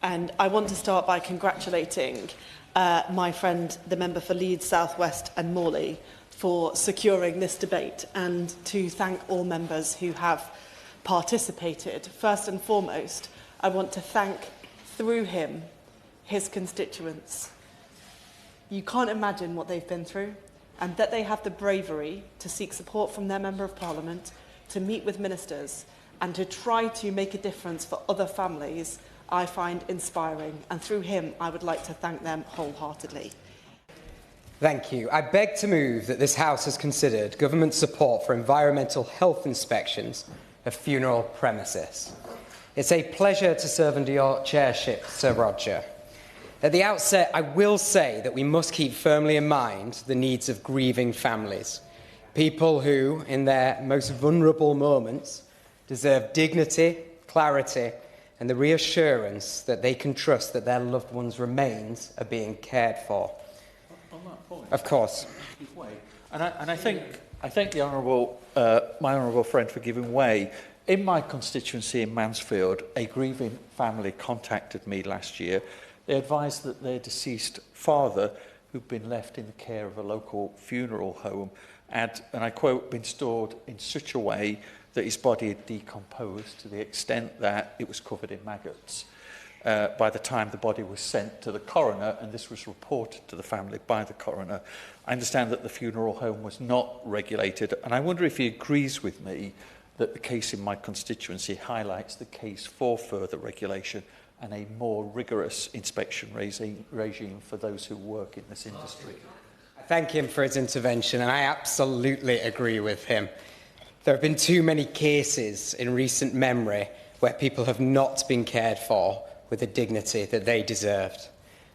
And I want to start by congratulating my friend, the member for Leeds South West and Morley, for securing this debate, and to thank all members who have participated. First and foremost, I want to thank, through him, his constituents. You can't imagine what they've been through, and that they have the bravery to seek support from their Member of Parliament, to meet with ministers, and to try to make a difference for other families, I find inspiring. And through him, I would like to thank them wholeheartedly. Thank you. I beg to move that this House has considered government support for environmental health inspections of funeral premises. It's a pleasure to serve under your chairship, Sir Roger. At the outset, I will say that we must keep firmly in mind the needs of grieving families, people who, in their most vulnerable moments, deserve dignity, clarity, and the reassurance that they can trust that their loved ones' remains are being cared for. On that point, of course. And I think the honourable, my honourable friend for giving way. In my constituency in Mansfield, a grieving family contacted me last year. They advised that their deceased father, who'd been left in the care of a local funeral home, had, and I quote, been stored in such a way that his body had decomposed to the extent that it was covered in maggots. By the time the body was sent to the coroner, and this was reported to the family by the coroner, I understand that the funeral home was not regulated, and I wonder if he agrees with me that the case in my constituency highlights the case for further regulation and a more rigorous inspection regime for those who work in this industry. I thank him for his intervention, and I absolutely agree with him. There have been too many cases in recent memory where people have not been cared for with the dignity that they deserved.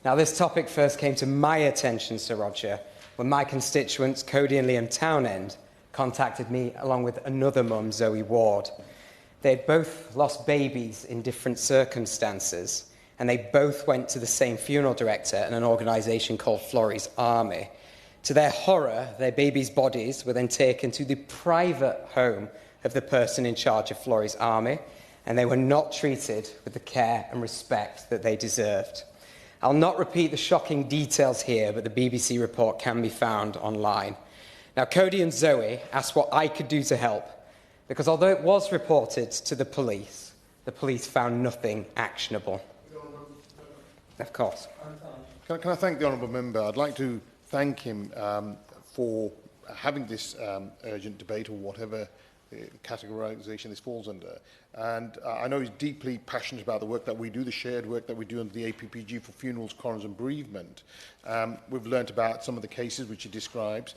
Now, this topic first came to my attention, Sir Roger, when my constituents, Cody and Liam Townend, contacted me along with another mum, Zoe Ward. They had both lost babies in different circumstances, and they both went to the same funeral director and an organisation called Florrie's Army. To their horror, their babies' bodies were then taken to the private home of the person in charge of Florrie's Army, and they were not treated with the care and respect that they deserved. I'll not repeat the shocking details here, but the BBC report can be found online. Now, Cody and Zoe asked what I could do to help, because although it was reported to the police found nothing actionable. Of course. Can I thank the honourable member? I'd like to thank him for having this urgent debate, or whatever categorisation this falls under. And I know he's deeply passionate about the work that we do, the shared work that we do under the APPG for funerals, coroners and bereavement. We've learnt about some of the cases which he describes.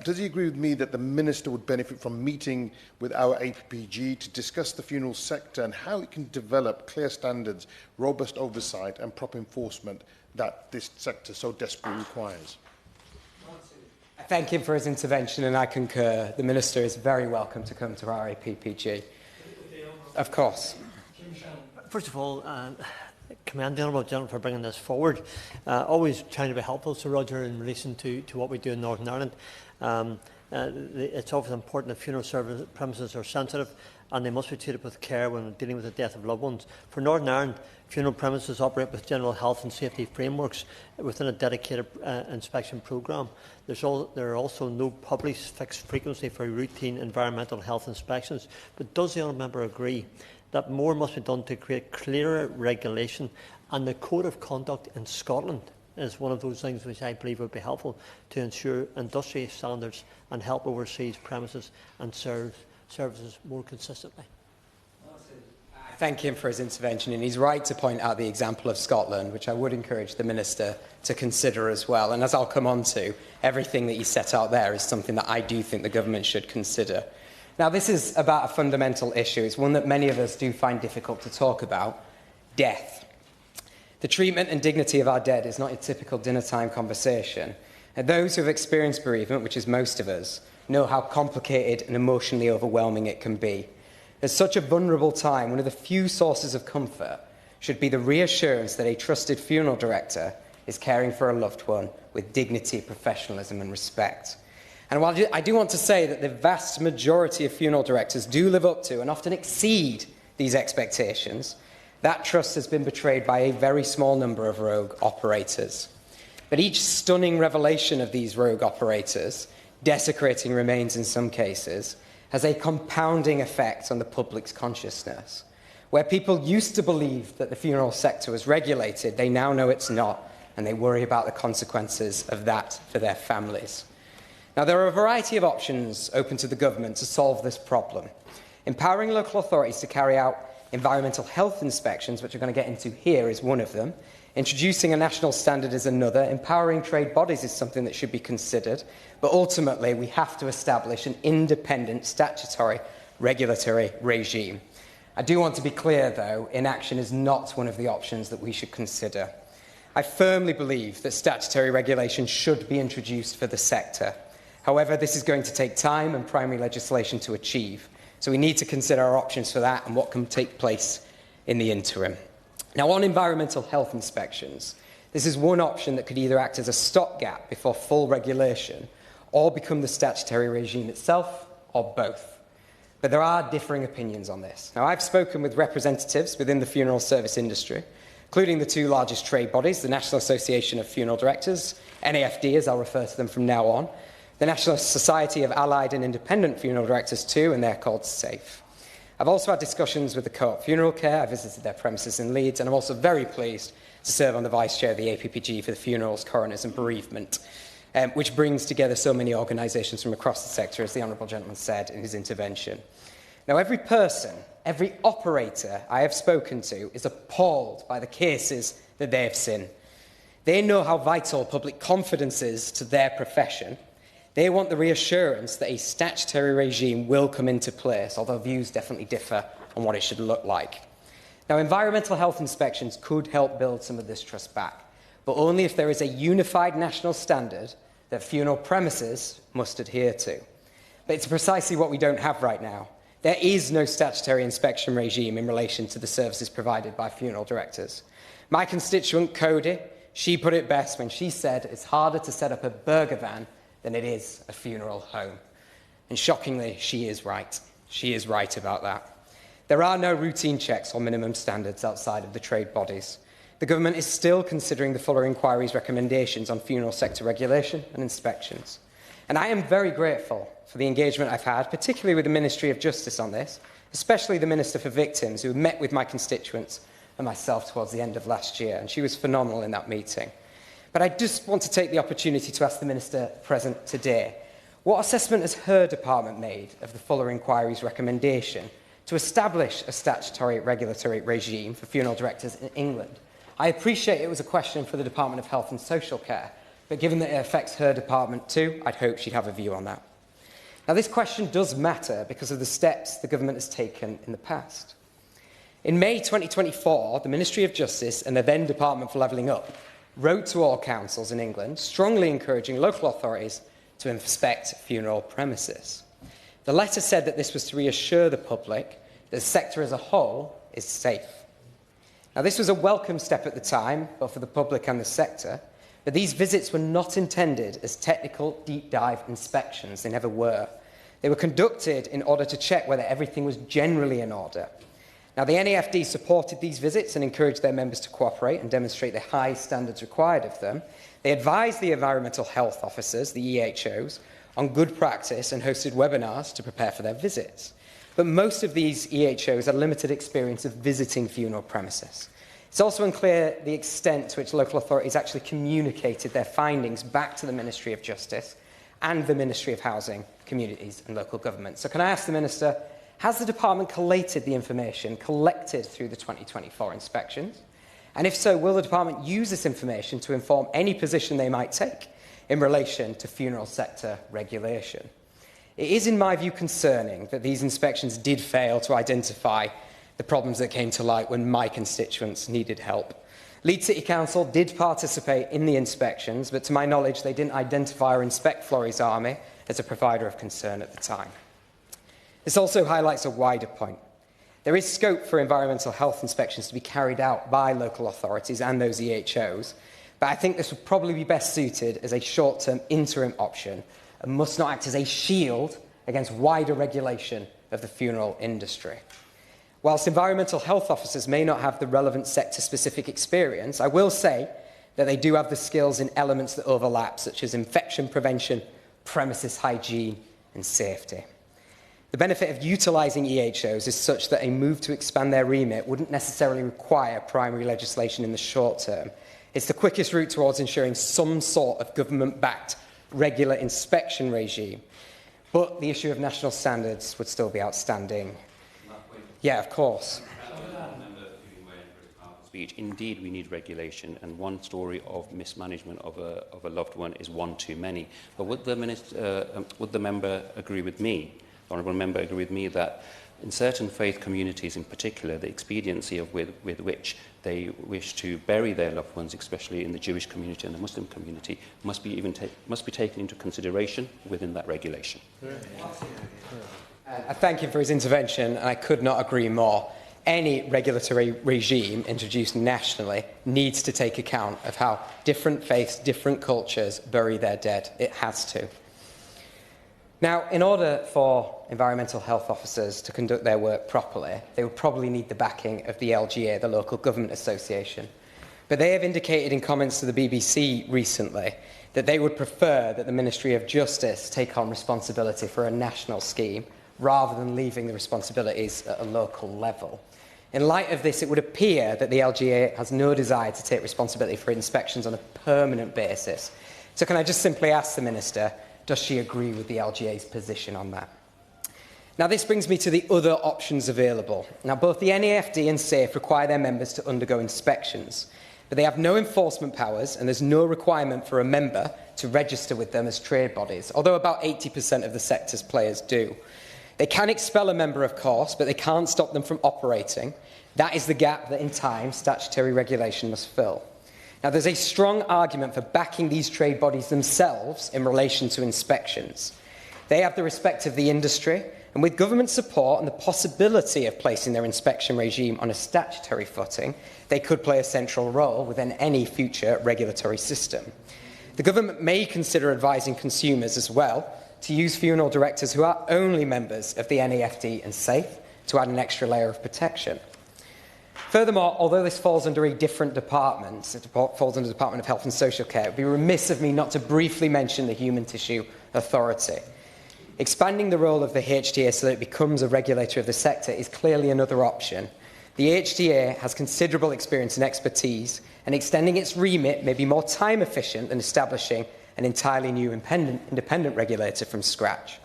Does he agree with me that the Minister would benefit from meeting with our APPG to discuss the funeral sector and how it can develop clear standards, robust oversight and proper enforcement that this sector so desperately requires? I thank him for his intervention, and I concur. The Minister is very welcome to come to our APPG. Of course. First of all, commend the Honourable Gentleman for bringing this forward. Always trying to be helpful, Sir Roger, in relation to what we do in Northern Ireland. It's often important that funeral service premises are sensitive, and they must be treated with care when dealing with the death of loved ones. For Northern Ireland, funeral premises operate with general health and safety frameworks within a dedicated inspection programme. There are also no published fixed frequency for routine environmental health inspections. But does the honourable member agree that more must be done to create clearer regulation, and the Code of Conduct in Scotland is one of those things which I believe would be helpful to ensure industry standards and help overseas premises and services more consistently? I thank him for his intervention, and he's right to point out the example of Scotland, which I would encourage the Minister to consider as well. And as I'll come on to, everything that he set out there is something that I do think the government should consider. Now, this is about a fundamental issue. It's one that many of us do find difficult to talk about: death. The treatment and dignity of our dead is not a typical dinner-time conversation. And those who have experienced bereavement, which is most of us, know how complicated and emotionally overwhelming it can be. At such a vulnerable time, one of the few sources of comfort should be the reassurance that a trusted funeral director is caring for a loved one with dignity, professionalism and respect. And while I do want to say that the vast majority of funeral directors do live up to and often exceed these expectations, That trust has been betrayed by a very small number of rogue operators. But each stunning revelation of these rogue operators, desecrating remains in some cases, has a compounding effect on the public's consciousness. Where people used to believe that the funeral sector was regulated, they now know it's not, and they worry about the consequences of that for their families. Now, there are a variety of options open to the government to solve this problem. Empowering local authorities to carry out environmental health inspections, which we're going to get into here, is one of them. Introducing a national standard is another. Empowering trade bodies is something that should be considered. But ultimately, we have to establish an independent statutory regulatory regime. I do want to be clear, though, inaction is not one of the options that we should consider. I firmly believe that statutory regulation should be introduced for the sector. However, this is going to take time and primary legislation to achieve. So we need to consider our options for that and what can take place in the interim. Now, on environmental health inspections, this is one option that could either act as a stopgap before full regulation or become the statutory regime itself, or both. But there are differing opinions on this. Now, I've spoken with representatives within the funeral service industry, including the two largest trade bodies, the National Association of Funeral Directors, NAFD as I'll refer to them from now on, the National Society of Allied and Independent Funeral Directors too, and they're called SAFE. I've also had discussions with the Co-op Funeral Care. I visited their premises in Leeds, and I'm also very pleased to serve on the Vice Chair of the APPG for the Funerals, Coroners and Bereavement, which brings together so many organisations from across the sector, as the Honourable Gentleman said in his intervention. Now, every person, every operator I have spoken to is appalled by the cases that they have seen. They know how vital public confidence is to their profession. They want the reassurance that a statutory regime will come into place, although views definitely differ on what it should look like. Now, environmental health inspections could help build some of this trust back, but only if there is a unified national standard that funeral premises must adhere to. But it's precisely what we don't have right now. There is no statutory inspection regime in relation to the services provided by funeral directors. My constituent, Cody, she put it best when she said it's harder to set up a burger van than it is a funeral home. And shockingly, she is right. She is right about that. There are no routine checks or minimum standards outside of the trade bodies. The government is still considering the Fuller Inquiry's recommendations on funeral sector regulation and inspections. And I am very grateful for the engagement I've had, particularly with the Ministry of Justice on this, especially the Minister for Victims, who met with my constituents and myself towards the end of last year, and she was phenomenal in that meeting. But I just want to take the opportunity to ask the Minister present today, what assessment has her department made of the Fuller Inquiry's recommendation to establish a statutory regulatory regime for funeral directors in England? I appreciate it was a question for the Department of Health and Social Care, but given that it affects her department too, I'd hope she'd have a view on that. Now, this question does matter because of the steps the government has taken in the past. In May 2024, the Ministry of Justice and the then Department for Levelling Up wrote to all councils in England, strongly encouraging local authorities to inspect funeral premises. The letter said that this was to reassure the public that the sector as a whole is safe. Now, this was a welcome step at the time, both for the public and the sector, but these visits were not intended as technical deep dive inspections. They never were. They were conducted in order to check whether everything was generally in order. Now, the NAFD supported these visits and encouraged their members to cooperate and demonstrate the high standards required of them. They advised the environmental health officers, the EHOs, on good practice and hosted webinars to prepare for their visits. But most of these EHOs had limited experience of visiting funeral premises. It's also unclear the extent to which local authorities actually communicated their findings back to the Ministry of Justice and the Ministry of Housing, Communities and Local Government. So can I ask the Minister, has the department collated the information collected through the 2024 inspections? And if so, will the department use this information to inform any position they might take in relation to funeral sector regulation? It is, in my view, concerning that these inspections did fail to identify the problems that came to light when my constituents needed help. Leeds City Council did participate in the inspections, but to my knowledge, they didn't identify or inspect Florries Army as a provider of concern at the time. This also highlights a wider point. There is scope for environmental health inspections to be carried out by local authorities and those EHOs, but I think this would probably be best suited as a short-term interim option and must not act as a shield against wider regulation of the funeral industry. Whilst environmental health officers may not have the relevant sector-specific experience, I will say that they do have the skills in elements that overlap, such as infection prevention, premises hygiene and safety. The benefit of utilising EHOs is such that a move to expand their remit wouldn't necessarily require primary legislation in the short term. It's the quickest route towards ensuring some sort of government-backed regular inspection regime. But the issue of national standards would still be outstanding. Yeah, of course. Speech. Indeed, we need regulation, and one story of mismanagement of a loved one is one too many. But would the member agree with me, the honourable member agree with me, that in certain faith communities in particular, the expediency of with which they wish to bury their loved ones, especially in the Jewish community and the Muslim community, must be taken into consideration within that regulation? I thank him for his intervention, and I could not agree more. Any regulatory regime introduced nationally needs to take account of how different faiths, different cultures bury their dead. It has to. Now, in order for environmental health officers to conduct their work properly, they would probably need the backing of the LGA, the Local Government Association. But they have indicated in comments to the BBC recently that they would prefer that the Ministry of Justice take on responsibility for a national scheme rather than leaving the responsibilities at a local level. In light of this, it would appear that the LGA has no desire to take responsibility for inspections on a permanent basis. So can I just simply ask the Minister, does she agree with the LGA's position on that? Now, this brings me to the other options available. Now, both the NAFD and SAFE require their members to undergo inspections, but they have no enforcement powers and there's no requirement for a member to register with them as trade bodies, although about 80% of the sector's players do. They can expel a member, of course, but they can't stop them from operating. That is the gap that, in time, statutory regulation must fill. Now, there's a strong argument for backing these trade bodies themselves in relation to inspections. They have the respect of the industry, and with government support and the possibility of placing their inspection regime on a statutory footing, they could play a central role within any future regulatory system. The government may consider advising consumers as well to use funeral directors who are only members of the NAFD and SAFE to add an extra layer of protection. Furthermore, although this falls under a different department, it falls under the Department of Health and Social Care, it would be remiss of me not to briefly mention the Human Tissue Authority. Expanding the role of the HTA so that it becomes a regulator of the sector is clearly another option. The HTA has considerable experience and expertise, and extending its remit may be more time efficient than establishing an entirely new independent regulator from scratch.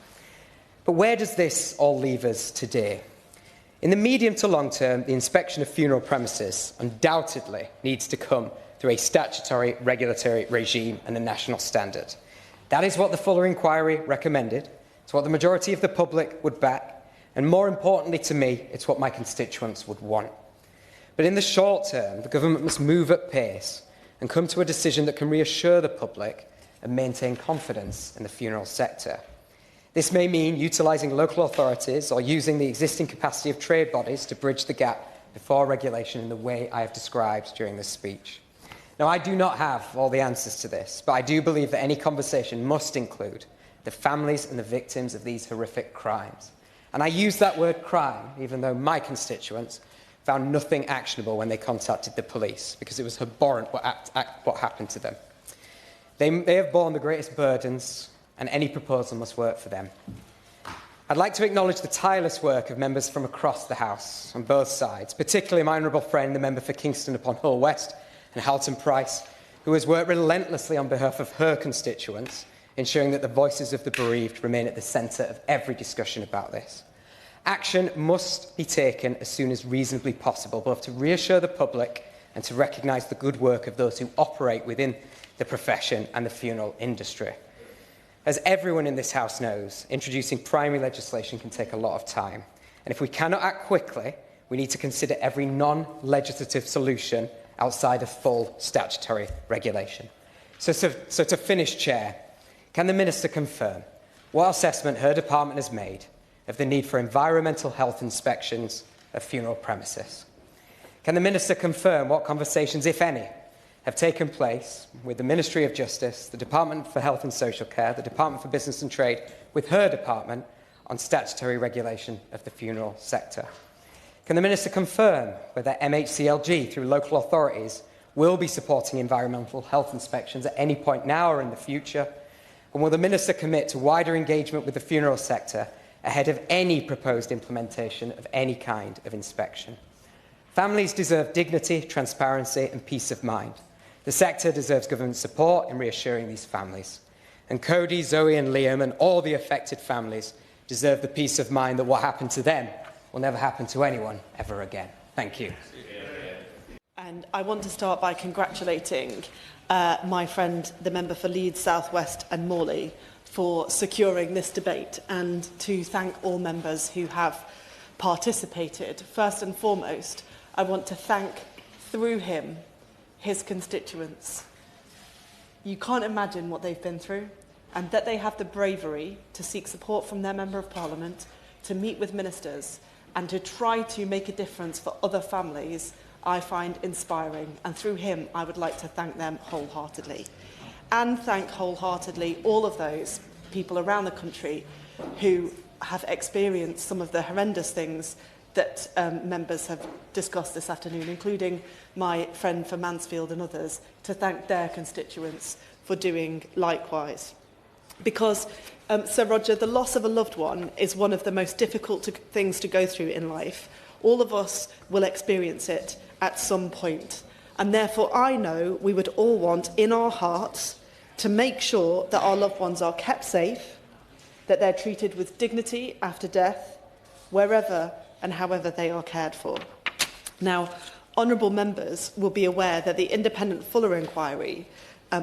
But where does this all leave us today? In the medium to long term, the inspection of funeral premises undoubtedly needs to come through a statutory regulatory regime and a national standard. That is what the Fuller inquiry recommended. It's what the majority of the public would back. And more importantly to me, it's what my constituents would want. But in the short term, the government must move at pace and come to a decision that can reassure the public and maintain confidence in the funeral sector. This may mean utilising local authorities or using the existing capacity of trade bodies to bridge the gap before regulation in the way I have described during this speech. Now, I do not have all the answers to this, but I do believe that any conversation must include the families and the victims of these horrific crimes. And I use that word crime, even though my constituents found nothing actionable when they contacted the police, because it was abhorrent what happened to them. They have borne the greatest burdens, and any proposal must work for them. I'd like to acknowledge the tireless work of members from across the House, on both sides, particularly my honourable friend, the member for Kingston upon Hull West, and Halton Price, who has worked relentlessly on behalf of her constituents, ensuring that the voices of the bereaved remain at the centre of every discussion about this. Action must be taken as soon as reasonably possible, both to reassure the public and to recognise the good work of those who operate within the profession and the funeral industry. As everyone in this House knows, introducing primary legislation can take a lot of time. And if we cannot act quickly, we need to consider every non-legislative solution outside of full statutory regulation. So to finish, Chair, can the Minister confirm what assessment her department has made of the need for environmental health inspections of funeral premises? Can the Minister confirm what conversations, if any, have taken place with the Ministry of Justice, the Department for Health and Social Care, the Department for Business and Trade, with her department on statutory regulation of the funeral sector? Can the Minister confirm whether MHCLG, through local authorities, will be supporting environmental health inspections at any point now or in the future? And will the Minister commit to wider engagement with the funeral sector ahead of any proposed implementation of any kind of inspection? Families deserve dignity, transparency and peace of mind. The sector deserves government support in reassuring these families. And Cody, Zoe and Liam and all the affected families deserve the peace of mind that what happened to them will never happen to anyone ever again. Thank you. And I want to start by congratulating my friend, the member for Leeds South West and Morley, for securing this debate, and to thank all members who have participated. First and foremost, I want to thank, through him, his constituents. You can't imagine what they've been through, and that they have the bravery to seek support from their Member of Parliament, to meet with ministers, and to try to make a difference for other families, I find inspiring. And through him, I would like to thank them wholeheartedly. And thank wholeheartedly all of those people around the country who have experienced some of the horrendous things that members have discussed this afternoon, including my friend for Mansfield and others, to thank their constituents for doing likewise. Because, Sir Roger, the loss of a loved one is one of the most difficult things to go through in life. All of us will experience it at some point. And therefore, I know we would all want in our hearts to make sure that our loved ones are kept safe, that they're treated with dignity after death, wherever and however they are cared for. Now, honourable members will be aware that the independent Fuller inquiry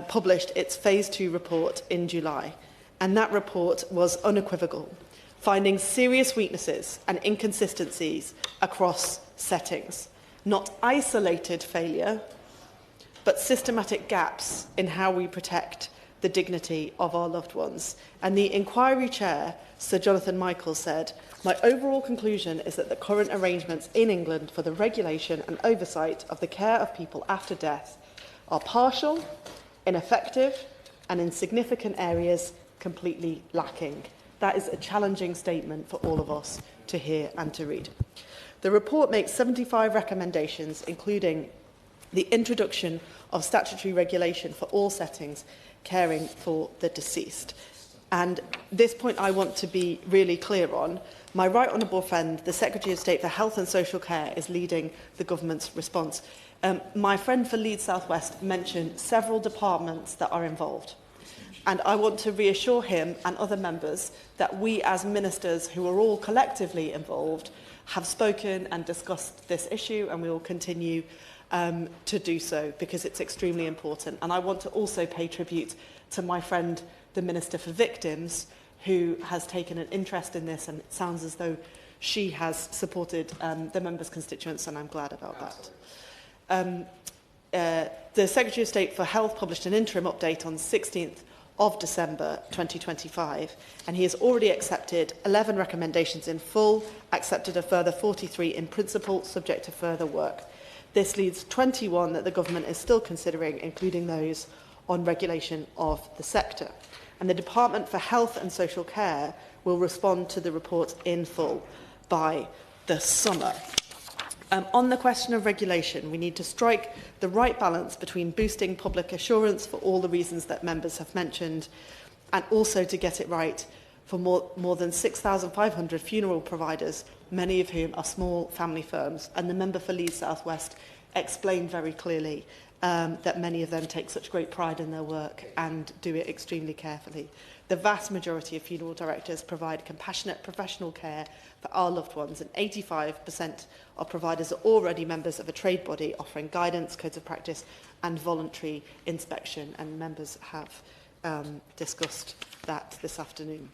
published its Phase 2 report in July, and that report was unequivocal, finding serious weaknesses and inconsistencies across settings. Not isolated failure, but systematic gaps in how we protect the dignity of our loved ones. And the inquiry chair, Sir Jonathan Michael, said, "My overall conclusion is that the current arrangements in England for the regulation and oversight of the care of people after death are partial, ineffective, and in significant areas completely lacking." That is a challenging statement for all of us to hear and to read. The report makes 75 recommendations, including the introduction of statutory regulation for all settings caring for the deceased. And this point I want to be really clear on. My right honourable friend, the Secretary of State for Health and Social Care, is leading the government's response. My friend for Leeds South West mentioned several departments that are involved. And I want to reassure him and other members that we as ministers who are all collectively involved have spoken and discussed this issue, and we will continue to do so because it's extremely important. And I want to also pay tribute to my friend, the Minister for Victims, who has taken an interest in this, and it sounds as though she has supported the members' constituents, and I'm glad about that. The Secretary of State for Health published an interim update on 16th of December 2025, and he has already accepted 11 recommendations in full, accepted a further 43 in principle, subject to further work. This leaves 21 that the government is still considering, including those on regulation of the sector. And the Department for Health and Social Care will respond to the report in full by the summer. On the question of regulation, we need to strike the right balance between boosting public assurance for all the reasons that members have mentioned, and also to get it right for more than 6,500 funeral providers, many of whom are small family firms. And the member for Leeds South West explained very clearly that many of them take such great pride in their work and do it extremely carefully. The vast majority of funeral directors provide compassionate professional care for our loved ones, and 85% of providers are already members of a trade body offering guidance, codes of practice and voluntary inspection, and members have discussed that this afternoon.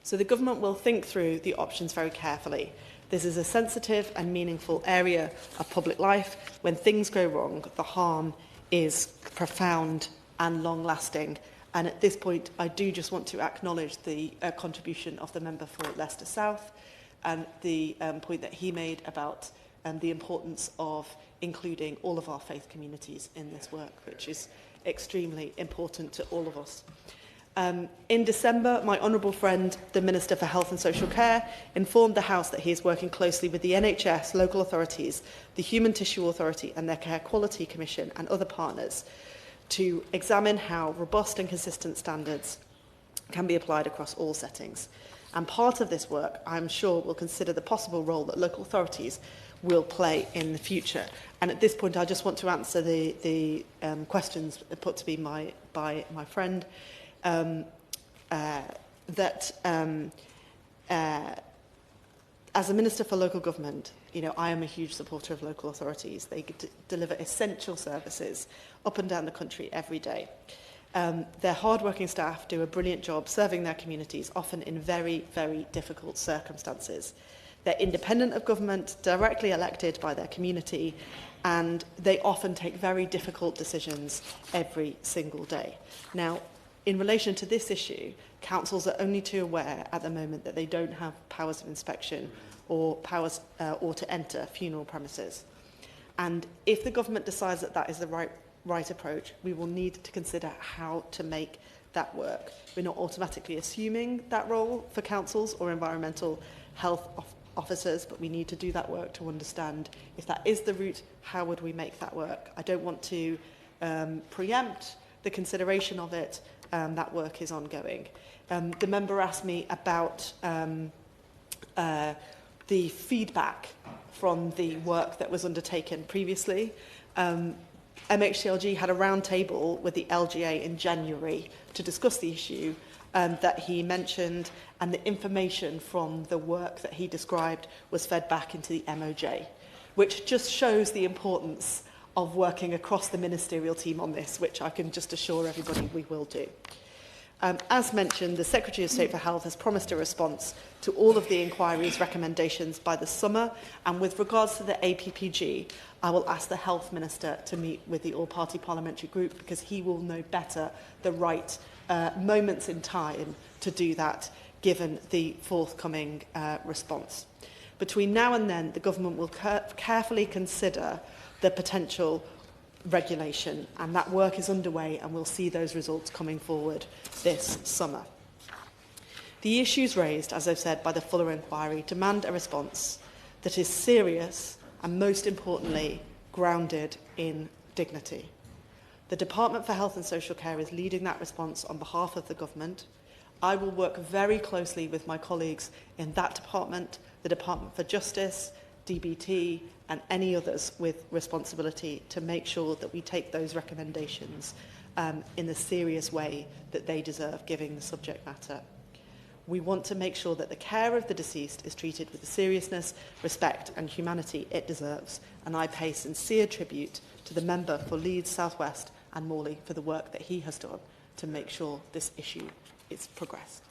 So the government will think through the options very carefully. This is a sensitive and meaningful area of public life. When things go wrong, the harm is profound and long-lasting. And at this point, I do just want to acknowledge the contribution of the member for Leicester South and the point that he made about the importance of including all of our faith communities in this work, which is extremely important to all of us. In December, my honourable friend, the Minister for Health and Social Care, informed the House that he is working closely with the NHS, local authorities, the Human Tissue Authority and their Care Quality Commission and other partners to examine how robust and consistent standards can be applied across all settings. And part of this work, I'm sure, will consider the possible role that local authorities will play in the future. And at this point, I just want to answer the questions put to me by my friend. As a Minister for Local Government, I am a huge supporter of local authorities. They deliver essential services up and down the country every day. Their hard-working staff do a brilliant job serving their communities, often in very, very difficult circumstances. They're independent of government, directly elected by their community, and they often take very difficult decisions every single day. Now, in relation to this issue, councils are only too aware at the moment that they don't have powers of inspection or powers or to enter funeral premises. And if the government decides that that is the right approach, we will need to consider how to make that work. We're not automatically assuming that role for councils or environmental health officers, but we need to do that work to understand if that is the route, how would we make that work? I don't want to preempt the consideration of it. That work is ongoing. The member asked me about the feedback from the work that was undertaken previously. MHCLG had a round table with the LGA in January to discuss the issue that he mentioned, and the information from the work that he described was fed back into the MOJ, which just shows the importance of working across the ministerial team on this, which I can just assure everybody we will do. As mentioned, the Secretary of State for Health has promised a response to all of the inquiry's recommendations by the summer, and with regards to the APPG, I will ask the Health Minister to meet with the all-party parliamentary group because he will know better the right moments in time to do that, given the forthcoming response. Between now and then, the Government will carefully consider the potential regulation, and that work is underway, and we'll see those results coming forward this summer. The issues raised, as I've said, by the Fuller inquiry demand a response that is serious and, most importantly, grounded in dignity. The Department for Health and Social Care is leading that response on behalf of the Government. I will work very closely with my colleagues in that department, the Department for Justice, DBT and any others with responsibility to make sure that we take those recommendations in the serious way that they deserve, given the subject matter. We want to make sure that the care of the deceased is treated with the seriousness, respect and humanity it deserves, and I pay sincere tribute to the member for Leeds South West and Morley for the work that he has done to make sure this issue is progressed.